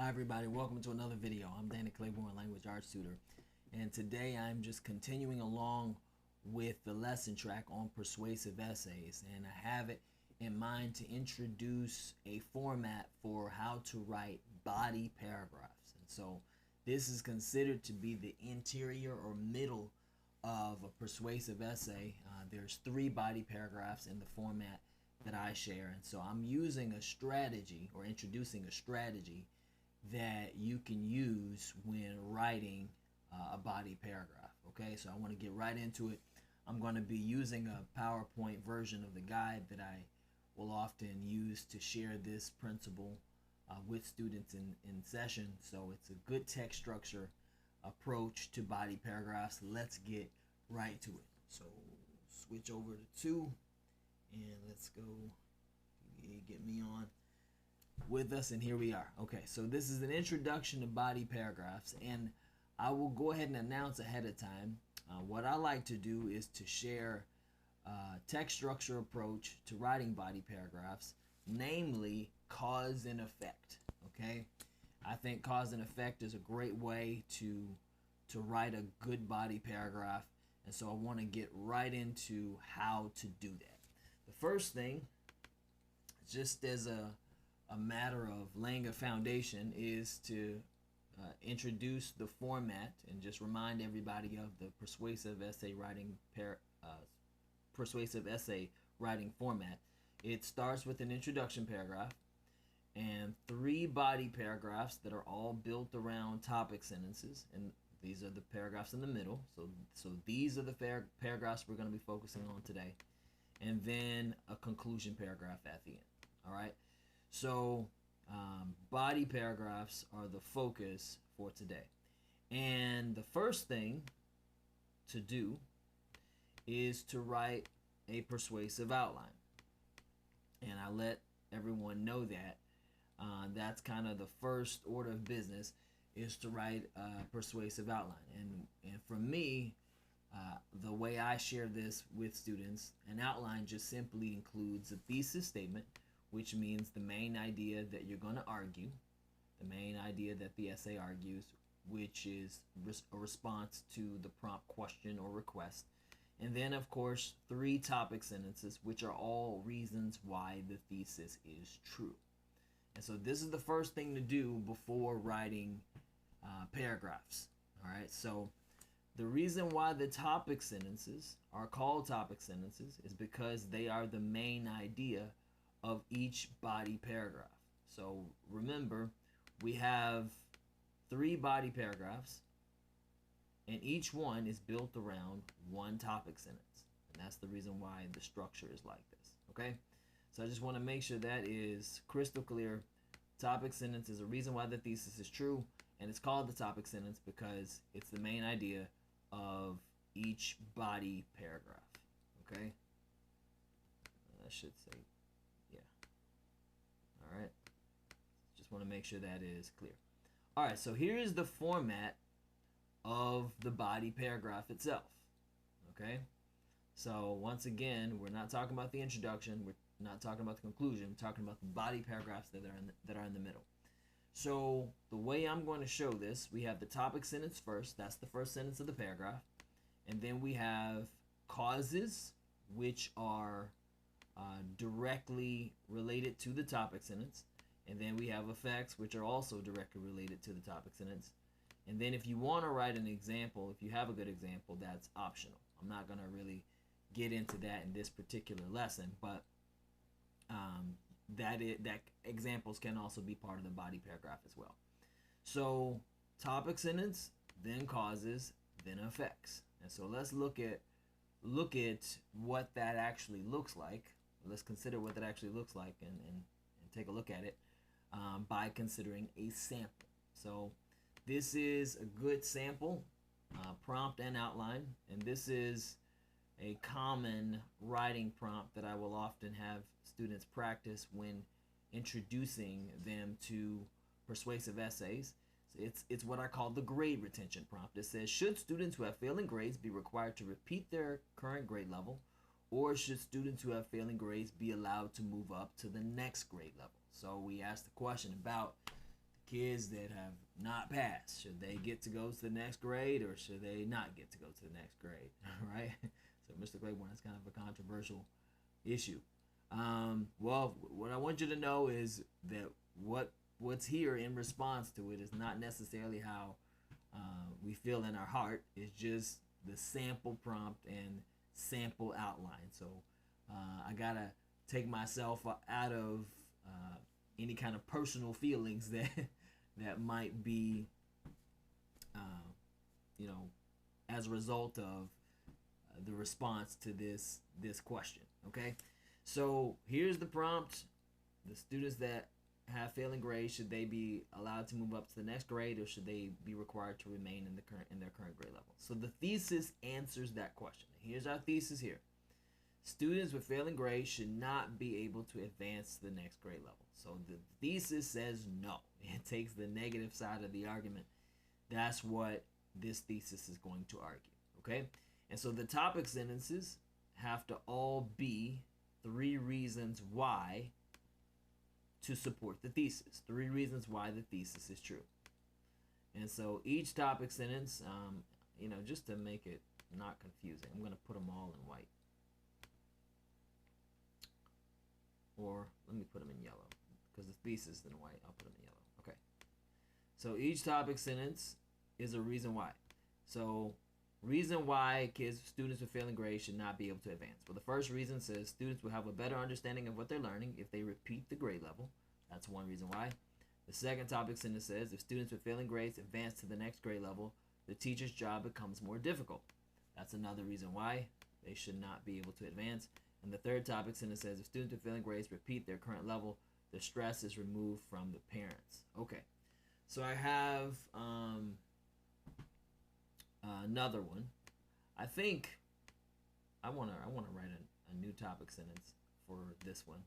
Hi everybody, welcome to another video. I'm Danny Claiborne, language arts tutor, and today I'm just continuing along with the lesson track on persuasive essays, and I have it in mind to introduce a format for how to write body paragraphs. And so this is considered to be the interior or middle of a persuasive essay. There's 3 body paragraphs in the format that I share, and so I'm using a strategy or introducing a strategy that you can use when writing a body paragraph. Okay, so I want to get right into it. I'm going to be using a PowerPoint version of the guide that I will often use to share this principle with students in session. So it's a good text structure approach to body paragraphs. Let's get right to it. So switch over to 2 and let's go get me on with us, and here we are. Okay, so this is an introduction to body paragraphs, and I will go ahead and announce ahead of time what I like to do is to share text structure approach to writing body paragraphs, namely cause and effect. Okay, I think cause and effect is a great way to write a good body paragraph, and so I want to get right into how to do that. The first thing, just as a matter of laying a foundation, is to introduce the format and just remind everybody of the persuasive essay writing format. It starts with an introduction paragraph and 3 body paragraphs that are all built around topic sentences, and these are the paragraphs in the middle. So these are the paragraphs we're going to be focusing on today, and then a conclusion paragraph at the end. All right. So body paragraphs are the focus for today. And the first thing to do is to write a persuasive outline. And I let everyone know that that's kind of the first order of business, is to write a persuasive outline. And for me, the way I share this with students, an outline just simply includes a thesis statement, which means the main idea that you're going to argue, the main idea that the essay argues, which is a response to the prompt question or request. And then, of course, 3 topic sentences, which are all reasons why the thesis is true. And so this is the first thing to do before writing paragraphs. All right, so the reason why the topic sentences are called topic sentences is because they are the main idea of each body paragraph. So remember, we have 3 body paragraphs, and each one is built around one topic sentence, and that's the reason why the structure is like this. Okay, so I just want to make sure that is crystal clear. Topic sentence is a reason why the thesis is true, and it's called the topic sentence because it's the main idea of each body paragraph. Okay, I should say, yeah. All right, just want to make sure that is clear. All right, so here is the format of the body paragraph itself. Okay, so once again, we're not talking about the introduction, we're not talking about the conclusion, we're talking about the body paragraphs that are in the middle. So the way I'm going to show this, we have the topic sentence first. That's the first sentence of the paragraph. And then we have causes, which are directly related to the topic sentence. And then we have effects, which are also directly related to the topic sentence. And then if you want to write an example, if you have a good example, that's optional. I'm not going to really get into that in this particular lesson, but that examples can also be part of the body paragraph as well. So topic sentence, then causes, then effects. And so let's look at what that actually looks like. Let's consider what that actually looks like and take a look at it by considering a sample. So this is a good sample prompt and outline, and this is a common writing prompt that I will often have students practice when introducing them to persuasive essays. So it's what I call the grade retention prompt. It says, should students who have failing grades be required to repeat their current grade level, or should students who have failing grades be allowed to move up to the next grade level? So we asked the question about kids that have not passed, should they get to go to the next grade or should they not get to go to the next grade? Right? So, Mr. Claiborne, that's kind of a controversial issue. Well, what I want you to know is that what's here in response to it is not necessarily how we feel in our heart. It's just the sample prompt and sample outline. So I gotta take myself out of any kind of personal feelings that might be, as a result of the response to this question. Okay, so here's the prompt. The students that have failing grades, should they be allowed to move up to the next grade or should they be required to remain in their current grade level? So the thesis answers that question. Here's our thesis here. Students with failing grades should not be able to advance to the next grade level. So the thesis says no. It takes the negative side of the argument. That's what this thesis is going to argue. Okay? And so the topic sentences have to all be 3 reasons why to support the thesis. 3 reasons why the thesis is true. And so each topic sentence, just to make it not confusing, I'm going to put them all in white. Or let me put them in yellow, because the thesis is in white. I'll put them in yellow. Okay. So each topic sentence is a reason why. So reason why students with failing grades should not be able to advance. Well, the first reason says students will have a better understanding of what they're learning if they repeat the grade level. That's one reason why. The second topic sentence says if students with failing grades advance to the next grade level, the teacher's job becomes more difficult. That's another reason why they should not be able to advance. And the third topic sentence says if students with failing grades repeat their current level, the stress is removed from the parents. Okay, so I have another one. I think I want to write a new topic sentence for this one.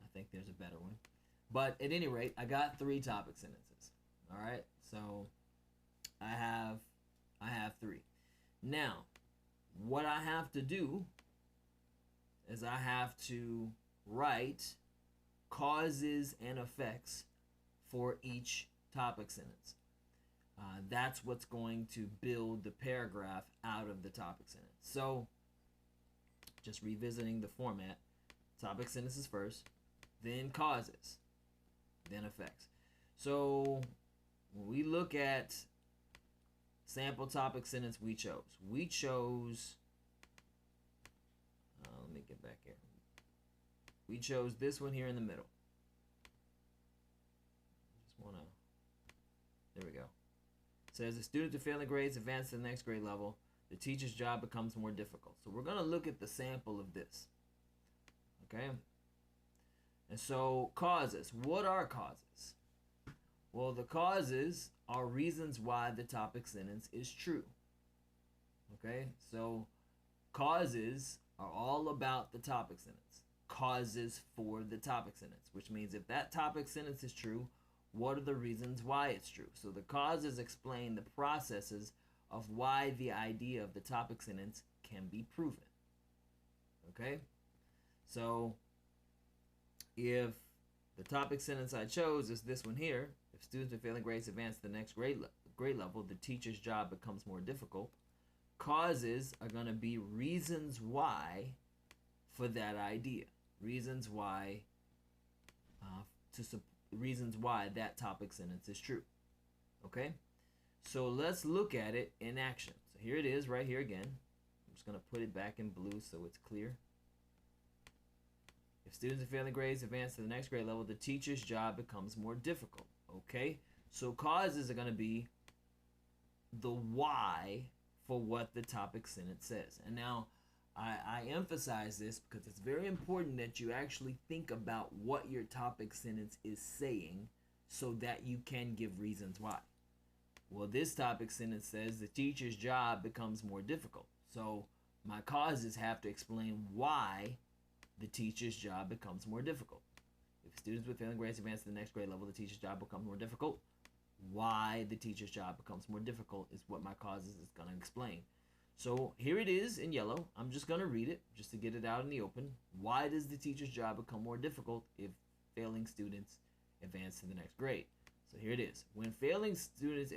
I think there's a better one. But at any rate, I got 3 topic sentences. All right, so I have 3. Now, what I have to do is I have to write causes and effects for each topic sentence. That's what's going to build the paragraph out of the topic sentence. So, just revisiting the format, topic sentences first, then causes, then effects. So, when we look at sample topic sentence we chose, let me get back here. We chose this one here in the middle. There we go. It says, the students with failing grades advance to the next grade level, the teacher's job becomes more difficult. So we're going to look at the sample of this. Okay? And so, causes. What are causes? Well, the causes are reasons why the topic sentence is true. Okay? So, causes are all about the topic sentence. Causes for the topic sentence, which means if that topic sentence is true, what are the reasons why it's true? So the causes explain the processes of why the idea of the topic sentence can be proven. Okay? So if the topic sentence I chose is this one here, if students with failing grades advance to the next grade level, the teacher's job becomes more difficult. Causes are going to be reasons why for that idea. Reasons why reasons why that topic sentence is true. Okay? So let's look at it in action. So here it is right here again. I'm just going to put it back in blue so it's clear. If students with failing grades advance to the next grade level, the teacher's job becomes more difficult. Okay? So causes are going to be the why for what the topic sentence says. And now, I emphasize this because it's very important that you actually think about what your topic sentence is saying so that you can give reasons why. Well, this topic sentence says the teacher's job becomes more difficult. So my causes have to explain why the teacher's job becomes more difficult. If students with failing grades advance to the next grade level, the teacher's job becomes more difficult. Why the teacher's job becomes more difficult is what my causes is going to explain. So here it is in yellow. I'm just going to read it just to get it out in the open. Why does the teacher's job become more difficult if failing students advance to the next grade? So here it is. When failing students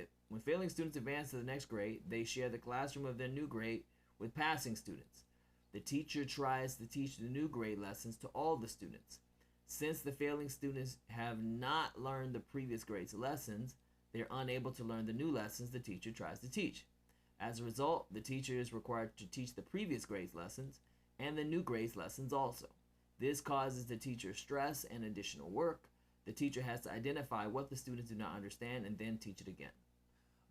advance to the next grade, they share the classroom of their new grade with passing students. The teacher tries to teach the new grade lessons to all the students. Since the failing students have not learned the previous grade's lessons, they are unable to learn the new lessons the teacher tries to teach. As a result, the teacher is required to teach the previous grade's lessons and the new grade's lessons also. This causes the teacher stress and additional work. The teacher has to identify what the students do not understand and then teach it again.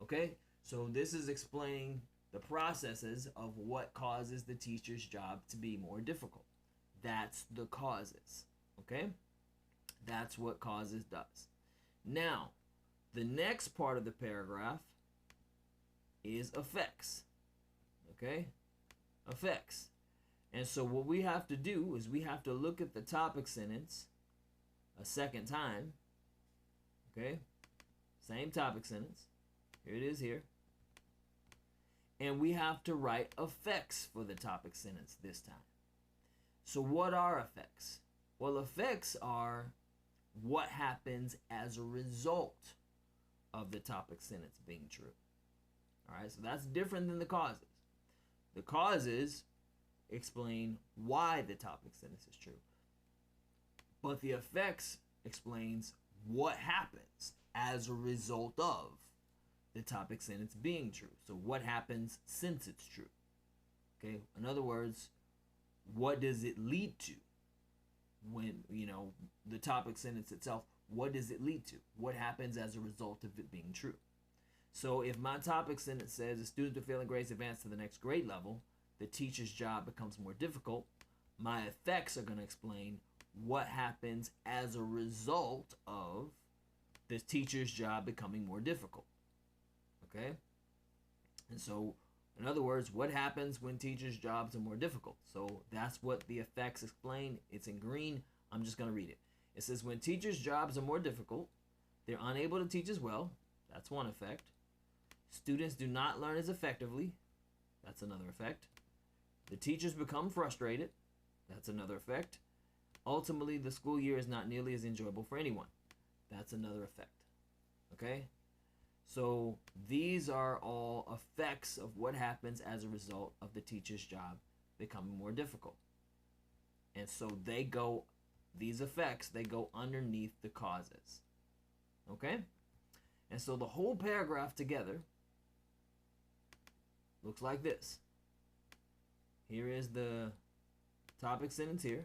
Okay, so this is explaining the processes of what causes the teacher's job to be more difficult. That's the causes. Okay, that's what causes does. Now, the next part of the paragraph is effects. Okay, effects. And so what we have to do is we have to look at the topic sentence a second time. Okay, same topic sentence. Here it is here. And we have to write effects for the topic sentence this time. So what are effects? Well, effects are what happens as a result of the topic sentence being true. All right, so that's different than the causes. The causes explain why the topic sentence is true. But the effects explains what happens as a result of the topic sentence being true. So what happens since it's true? Okay, in other words, what does it lead to? When, the topic sentence itself, what does it lead to? What happens as a result of it being true? So if my topic sentence says the students with failing grades advance to the next grade level, the teacher's job becomes more difficult, my effects are going to explain what happens as a result of the teacher's job becoming more difficult. Okay? And so, in other words, what happens when teachers' jobs are more difficult? So that's what the effects explain. It's in green. I'm just going to read it. It says when teachers' jobs are more difficult, they're unable to teach as well. That's one effect. Students do not learn as effectively. That's another effect. The teachers become frustrated. That's another effect. Ultimately, the school year is not nearly as enjoyable for anyone. That's another effect. Okay? So these are all effects of what happens as a result of the teacher's job becoming more difficult. And so these effects, they go underneath the causes. Okay? And so the whole paragraph together looks like this. Here is the topic sentence here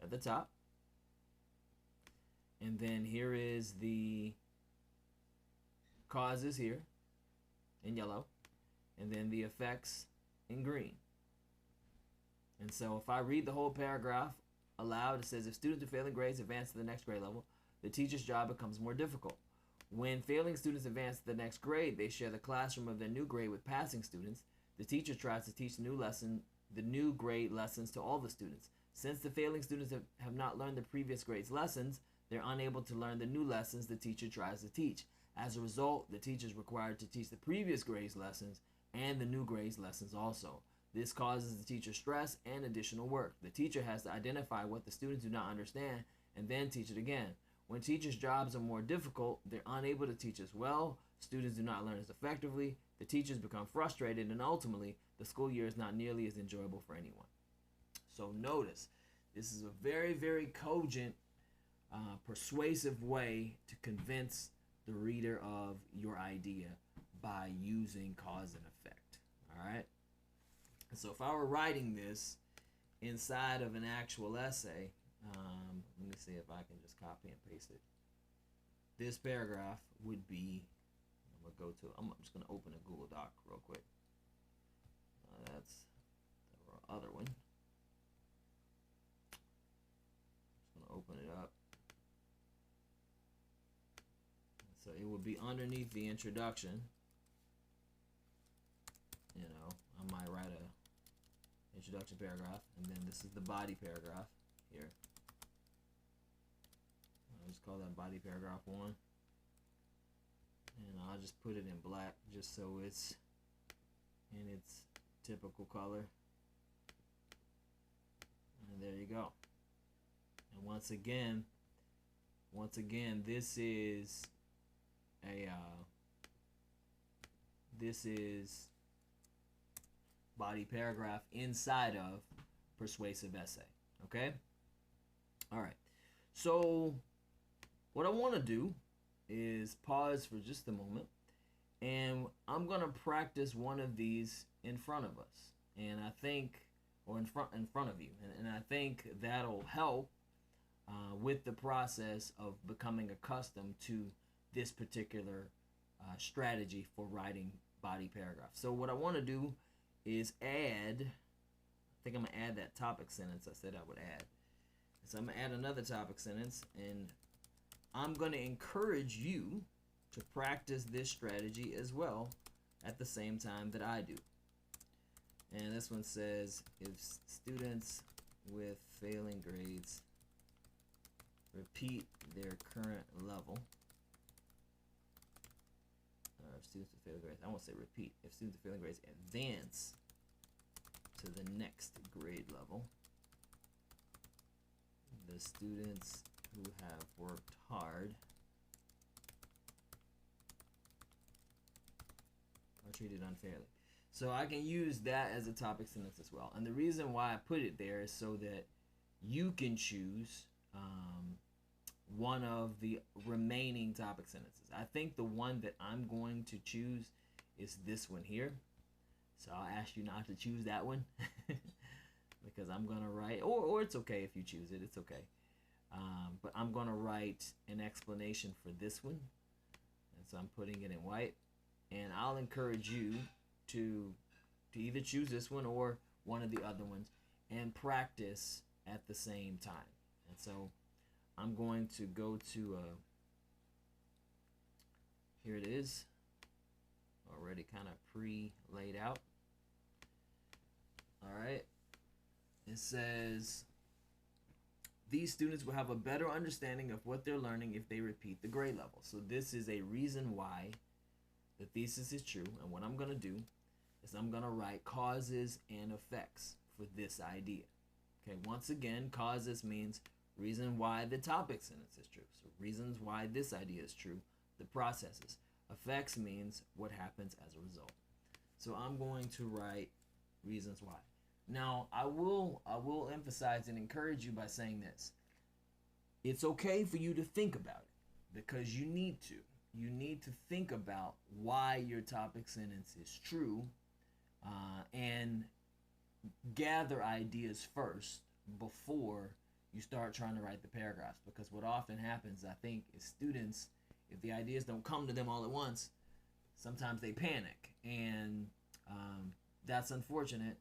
at the top. And then here is the causes here in yellow. And then the effects in green. And so if I read the whole paragraph aloud, it says if students with failing grades advance to the next grade level, the teacher's job becomes more difficult. When failing students advance to the next grade, they share the classroom of their new grade with passing students. The teacher tries to teach the new grade lessons to all the students. Since the failing students have not learned the previous grade's lessons, they're unable to learn the new lessons the teacher tries to teach. As a result, the teacher is required to teach the previous grade's lessons and the new grade's lessons also. This causes the teacher stress and additional work. The teacher has to identify what the students do not understand and then teach it again. When teachers' jobs are more difficult, they're unable to teach as well. Students do not learn as effectively. The teachers become frustrated, and ultimately, the school year is not nearly as enjoyable for anyone. So notice, this is a very, very cogent, persuasive way to convince the reader of your idea by using cause and effect. All right? And so if I were writing this inside of an actual essay, let me see if I can just copy and paste it. This paragraph would be, I'm just going to open a Google Doc real quick. That's the other one. Just going to open it up. So it would be underneath the introduction. I might write a introduction paragraph, and then this is the body paragraph here. I'll just call that body paragraph 1. And I'll just put it in black just so it's in its typical color. And there you go. And once again, this is a this is body paragraph inside of persuasive essay. Okay? All right. So what I want to do is pause for just a moment, and I'm going to practice one of these in front of us. And I think, or in front of you. And I think that'll help with the process of becoming accustomed to this particular strategy for writing body paragraphs. So what I want to do is add, I think I'm going to add that topic sentence I said I would add. So I'm going to add another topic sentence, and I'm going to encourage you to practice this strategy as well at the same time that I do. And this one says, if students with failing grades repeat their current level, if students with failing grades, I won't say repeat, if students with failing grades advance to the next grade level, the students who have worked hard are treated unfairly. So I can use that as a topic sentence as well. And the reason why I put it there is so that you can choose one of the remaining topic sentences. I think the one that I'm going to choose is this one here. So I'll ask you not to choose that one because I'm going to write, or it's okay if you choose it, it's okay. But I'm going to write an explanation for this one. And so I'm putting it in white. And I'll encourage you to either choose this one or one of the other ones and practice at the same time. And so I'm going to go to, here it is, already kind of pre-laid out. All right. It says, these students will have a better understanding of what they're learning if they repeat the grade level. So this is a reason why the thesis is true. And what I'm going to do is I'm going to write causes and effects for this idea. Okay, once again, causes means reason why the topic sentence is true. So reasons why this idea is true, the processes. Effects means what happens as a result. So I'm going to write reasons why. Now, I will emphasize and encourage you by saying this. It's okay for you to think about it because you need to. You need to think about why your topic sentence is true and gather ideas first before you start trying to write the paragraphs. Because what often happens, I think, is students, if the ideas don't come to them all at once, sometimes they panic. And that's unfortunate.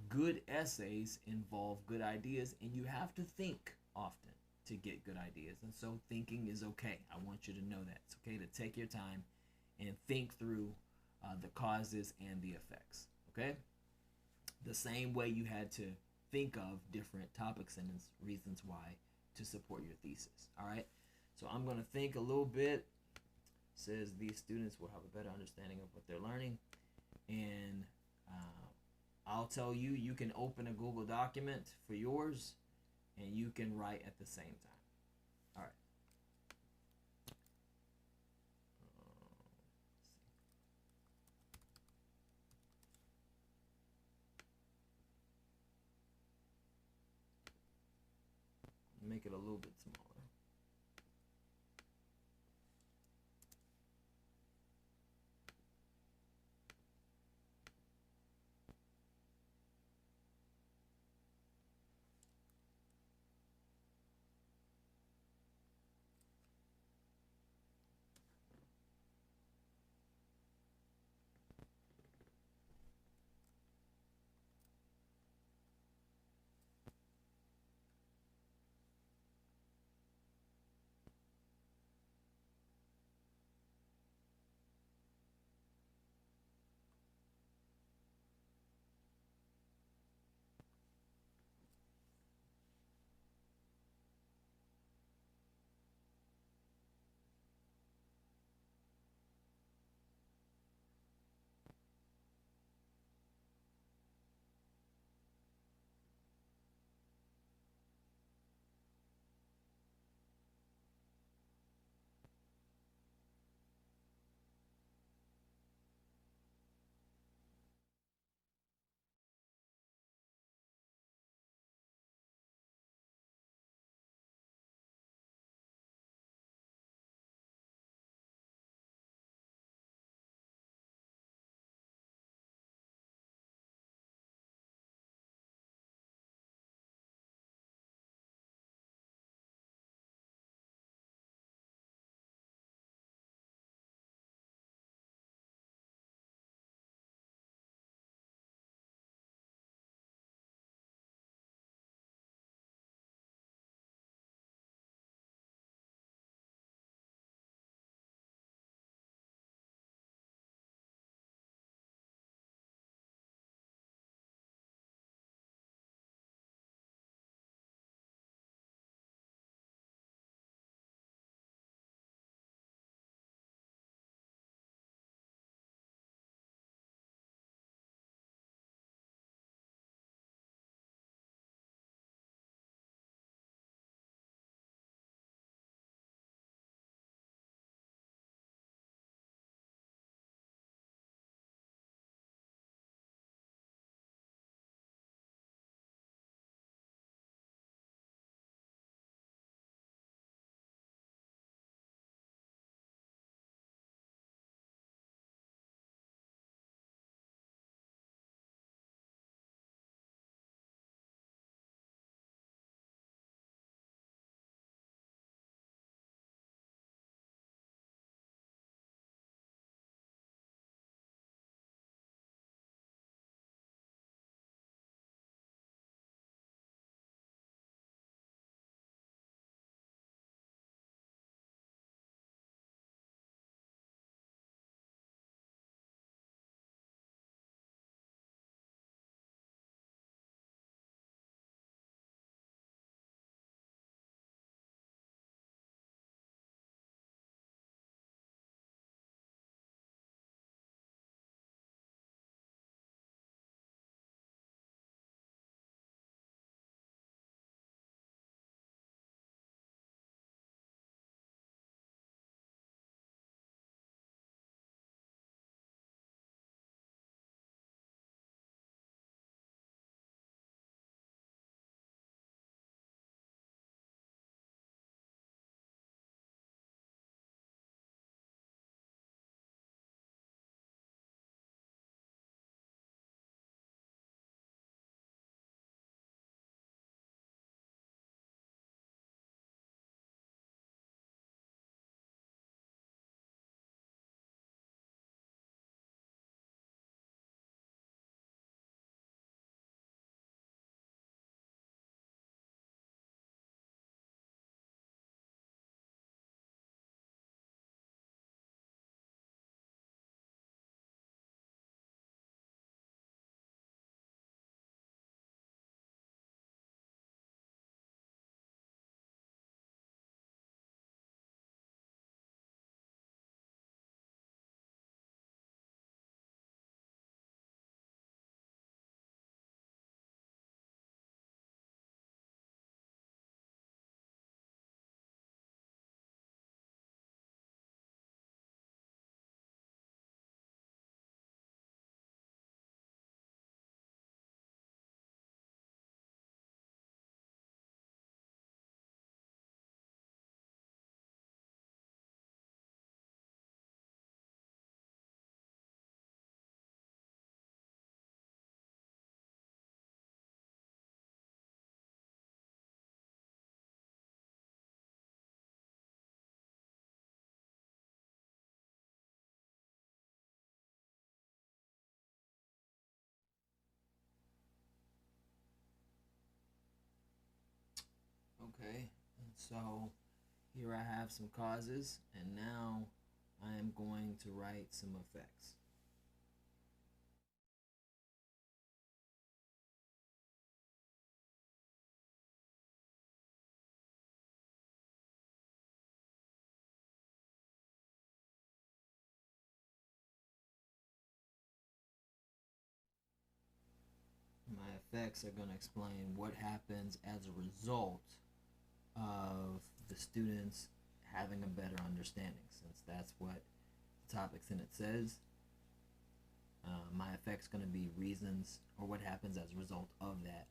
Good essays involve good ideas, and you have to think often to get good ideas. And so thinking is okay. I want you to know that. It's okay to take your time and think through the causes and the effects. Okay? The same way you had to think of different topic sentence reasons why to support your thesis. All right? So I'm going to think a little bit. It says these students will have a better understanding of what they're learning. And I'll tell you, you can open a Google document for yours and you can write at the same time. All right. Make it a little bit smaller. Okay, and so here I have some causes, and now I am going to write some effects. My effects are going to explain what happens as a result of the students having a better understanding, since that's what the topics in it says. My effect's going to be reasons or what happens as a result of that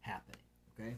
happening. Okay?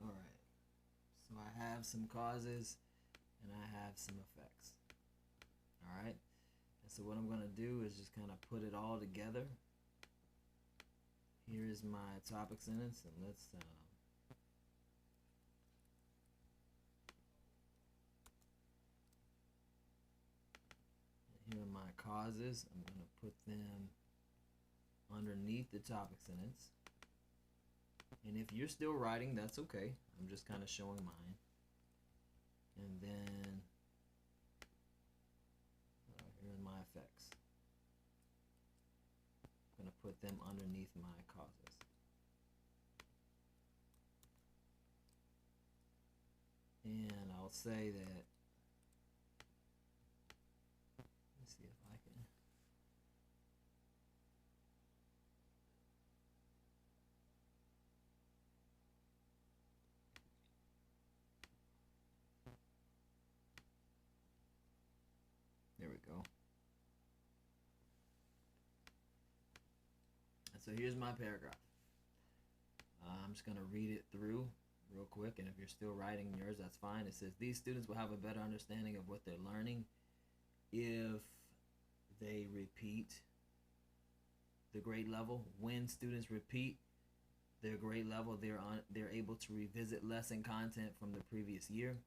All right. So I have some causes and I have some effects. All right. And so what I'm going to do is just kind of put it all together. Here is my topic sentence, and let's my causes. I'm going to put them underneath the topic sentence. And if you're still writing, that's okay. I'm just kind of showing mine. And then here's my effects. I'm going to put them underneath my causes. And I'll say that, let's see if I can. There we go. And so here's my paragraph. I'm just going to read it through real quick, and if you're still writing yours, that's fine. It says, these students will have a better understanding of what they're learning if they repeat the grade level. When students repeat their grade level, they're able to revisit lesson content from the previous year.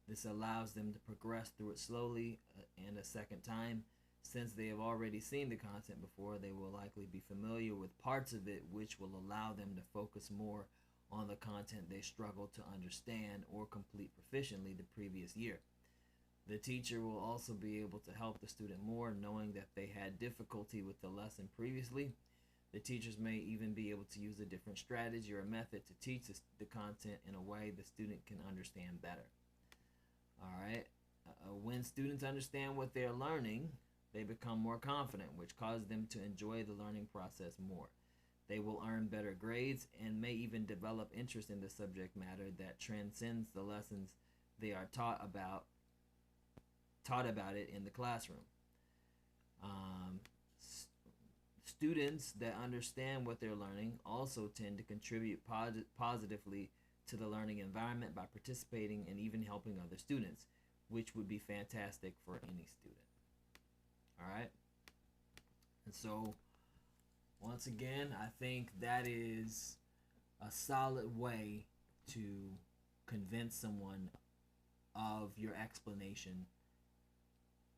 This allows them to progress through it slowly and a second time. Since they have already seen the content before, they will likely be familiar with parts of it, which will allow them to focus more on the content they struggled to understand or complete proficiently the previous year. The teacher will also be able to help the student more, knowing that they had difficulty with the lesson previously. The teachers may even be able to use a different strategy or method to teach the content in a way the student can understand better. All right. When students understand what they're learning, they become more confident, which causes them to enjoy the learning process more. They will earn better grades and may even develop interest in the subject matter that transcends the lessons they are taught about it in the classroom. Students that understand what they're learning also tend to contribute positively to the learning environment by participating and even helping other students, which would be fantastic for any student. All right. And so, once again, I think that is a solid way to convince someone of your explanation,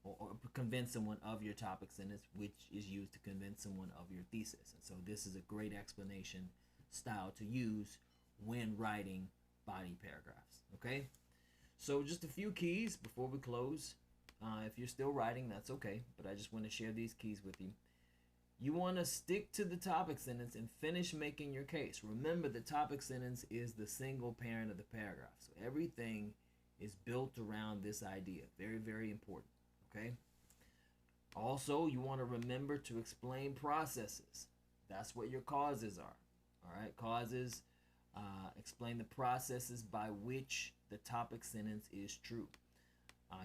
or convince someone of your topic sentence, which is used to convince someone of your thesis. And so this is a great explanation style to use when writing body paragraphs. Okay? So just a few keys before we close. If you're still writing, that's okay, but I just want to share these keys with you. You want to stick to the topic sentence and finish making your case. Remember, the topic sentence is the single parent of the paragraph. So everything is built around this idea. Very, very important. Okay? Also, you want to remember to explain processes. That's what your causes are. All right? Causes explain the processes by which the topic sentence is true.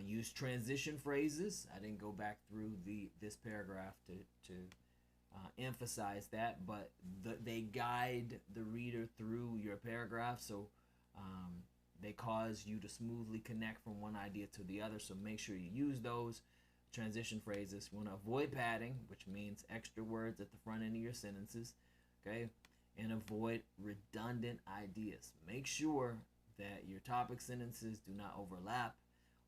Use transition phrases. I didn't go back through this paragraph to emphasize that, but they guide the reader through your paragraph, so they cause you to smoothly connect from one idea to the other, so make sure you use those transition phrases. You want to avoid padding, which means extra words at the front end of your sentences, okay? And avoid redundant ideas. Make sure that your topic sentences do not overlap.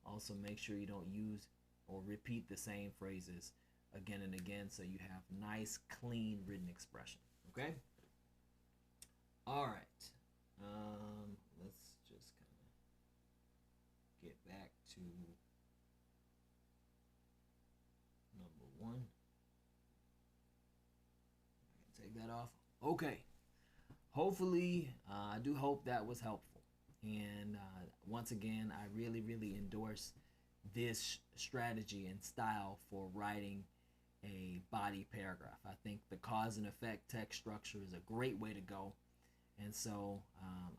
Also, make sure you don't use or repeat the same phrases again and again, so you have nice, clean written expression. Okay? All right. Let's just kind of get back to number one. I can take that off. Okay. Hopefully, I do hope that was helpful. And once again, I really, really endorse this strategy and style for writing a body paragraph. I think the cause and effect text structure is a great way to go. And so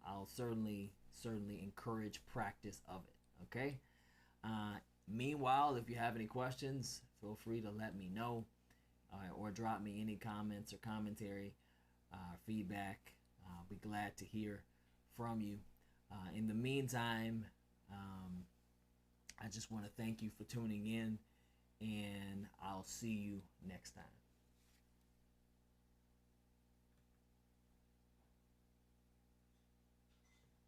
I'll certainly encourage practice of it. Okay? Meanwhile, if you have any questions, feel free to let me know or drop me any comments or commentary, feedback. I'll be glad to hear from you. In the meantime, I just want to thank you for tuning in, and I'll see you next time.